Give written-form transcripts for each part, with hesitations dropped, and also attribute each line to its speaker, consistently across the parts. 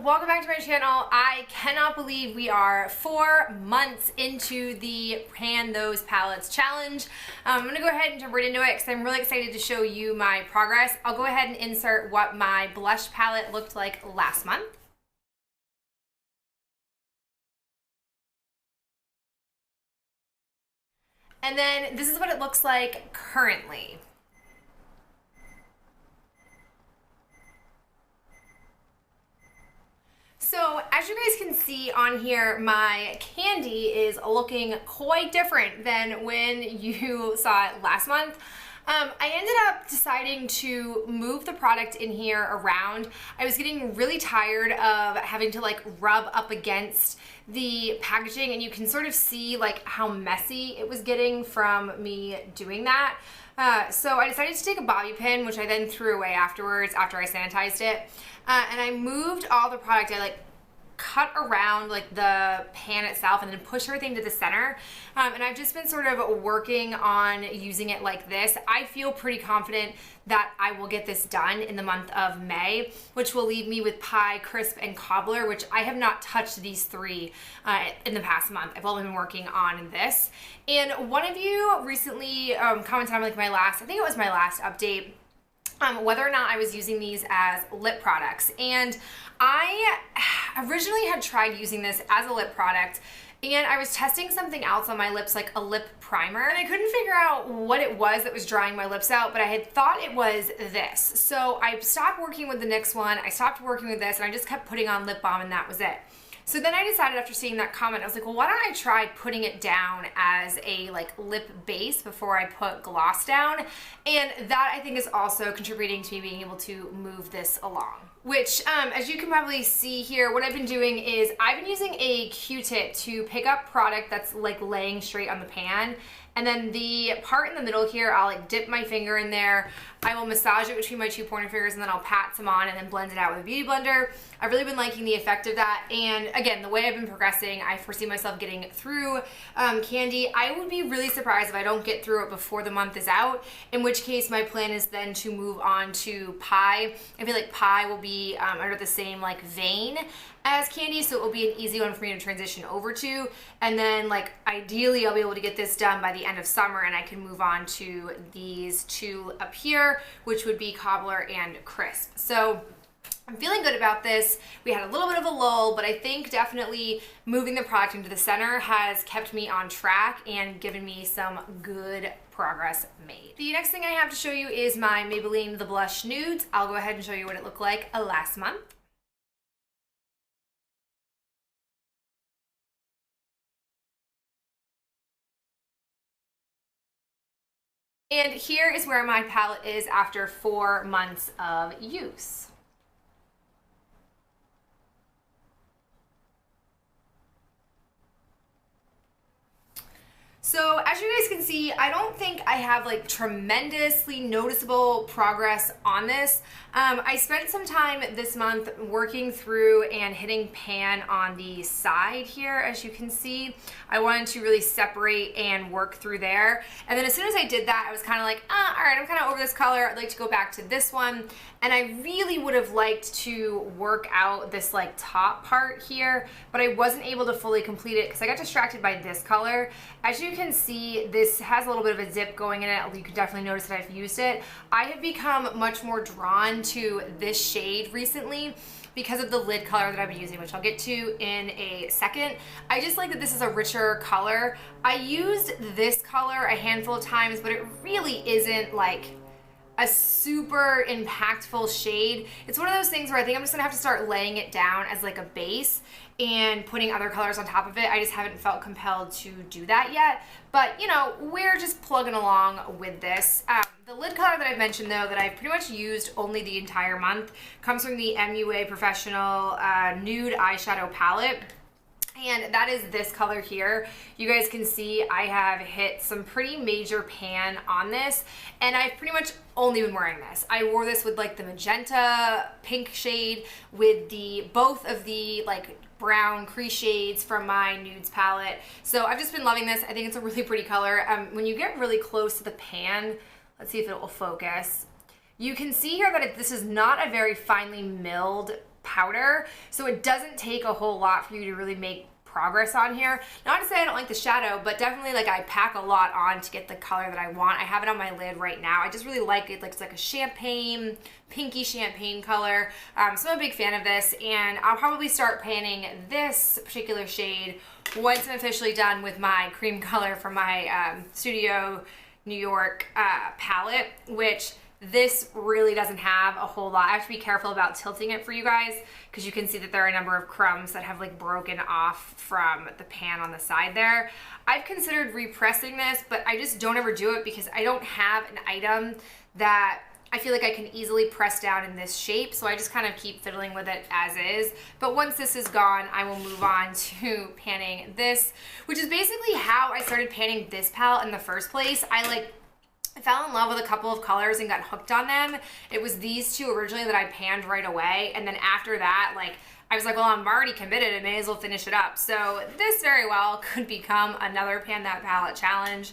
Speaker 1: welcome back to my channel. I cannot believe we are 4 months into the Pan Those Palettes challenge. I'm gonna go ahead and jump right into it because I'm really excited to show you my progress. I'll go ahead and insert what my blush palette looked like last month. And then this is what it looks like currently. So as you guys can see on here, my candy is looking quite different than when you saw it last month. I ended up deciding to move the product in here around. I was getting really tired of having to like rub up against the packaging, and you can sort of see like how messy it was getting from me doing that. So I decided to take a bobby pin, which I then threw away afterwards after I sanitized it. And I moved all the product. I like cut around like the pan itself and then push everything to the center. And I've just been sort of working on using it like this. I feel pretty confident that I will get this done in the month of May, which will leave me with Pie, Crisp, and Cobbler, which I have not touched these three in the past month. I've only been working on this. And one of you recently commented on like my last, I think it was my last update, whether or not I was using these as lip products. And I originally had tried using this as a lip product, and I was testing something else on my lips, like a lip primer, and I couldn't figure out what it was that was drying my lips out, but I had thought it was this. So I stopped working with the NYX one, I stopped working with this, and I just kept putting on lip balm, and that was it. So then I decided after seeing that comment, I was like, well, why don't I try putting it down as a like lip base before I put gloss down? And that I think is also contributing to me being able to move this along. Which, as you can probably see here, what I've been doing is I've been using a Q-tip to pick up product that's like laying straight on the pan. And then the part in the middle here, I'll like dip my finger in there. I will massage it between my two pointer fingers, and then I'll pat some on and then blend it out with a beauty blender. I've really been liking the effect of that. And again, the way I've been progressing, I foresee myself getting through candy. I would be really surprised if I don't get through it before the month is out, in which case my plan is then to move on to Pie. I feel like Pie will be under the same like vein as candy, so it will be an easy one for me to transition over to. And then like ideally I'll be able to get this done by the end of summer, and I can move on to these two up here, which would be Cobbler and Crisp. So I'm feeling good about this. We had a little bit of a lull, but I think definitely moving the product into the center has kept me on track and given me some good progress made. The next thing I have to show you is my Maybelline The Blush Nudes. I'll go ahead and show you what it looked like last month. And here is where my palette is after 4 months of use. So as you guys can see, I don't think I have like tremendously noticeable progress on this. I spent some time this month working through and hitting pan on the side here, as you can see. I wanted to really separate and work through there. And then as soon as I did that, I was kind of like, all right, I'm kind of over this color. I'd like to go back to this one. And I really would have liked to work out this like top part here, but I wasn't able to fully complete it because I got distracted by this color. As you can see, this has a little bit of a dip going in it. You can definitely notice that I've used it. I have become much more drawn to this shade recently because of the lid color that I've been using, which I'll get to in a second. I just like that this is a richer color. I used this color a handful of times, but it really isn't like a super impactful shade. It's one of those things where I think I'm just gonna have to start laying it down as like a base and putting other colors on top of it. I just haven't felt compelled to do that yet, but you know, we're just plugging along with this. The lid color that I've mentioned though, that I've pretty much used only the entire month, comes from the MUA Professional Nude Eyeshadow Palette. And that is this color here. You guys can see I have hit some pretty major pan on this, and I've pretty much only been wearing this. I wore this with like the magenta pink shade with the both of the like brown crease shades from my nudes palette. So I've just been loving this. I think it's a really pretty color. When you get really close to the pan, let's see if it will focus. You can see here that this is not a very finely milled powder, so it doesn't take a whole lot for you to really make progress on here. Not to say I don't like the shadow, but definitely like I pack a lot on to get the color that I want. I have it on my lid right now. I just really like it. Like it's like a champagne, pinky champagne color. So I'm a big fan of this, and I'll probably start panning this particular shade once I'm officially done with my cream color from my Studio New York palette, which this really doesn't have a whole lot. I have to be careful about tilting it for you guys because you can see that there are a number of crumbs that have like broken off from the pan on the side there. I've considered repressing this, but I just don't ever do it because I don't have an item that I feel like I can easily press down in this shape, so I just kind of keep fiddling with it as is. But once this is gone, I will move on to panning this, which is basically how I started panning this palette in the first place. I fell in love with a couple of colors and got hooked on them. It was these two originally that I panned right away, and then after that, I was like, well, I'm already committed, I may as well finish it up. So this very well could become another Pan That Palette challenge.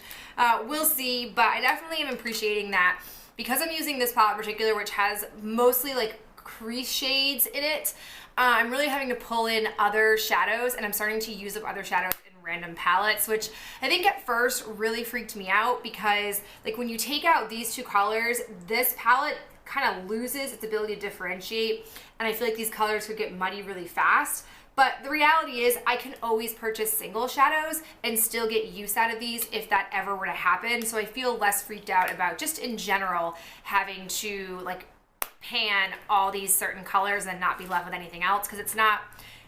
Speaker 1: We'll see, but I definitely am appreciating that because I'm using this palette in particular, which has mostly like crease shades in it. I'm really having to pull in other shadows, and I'm starting to use up other shadows random palettes, which I think at first really freaked me out because like when you take out these two colors, this palette kind of loses its ability to differentiate, and I feel like these colors could get muddy really fast. But the reality is I can always purchase single shadows and still get use out of these if that ever were to happen. So I feel less freaked out about just in general having to like pan all these certain colors and not be left with anything else, because it's not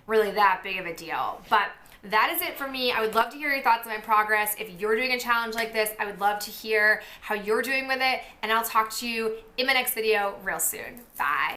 Speaker 1: really that big of a deal. But that is it for me. I would love to hear your thoughts on my progress. If you're doing a challenge like this, I would love to hear how you're doing with it, and I'll talk to you in my next video real soon. Bye.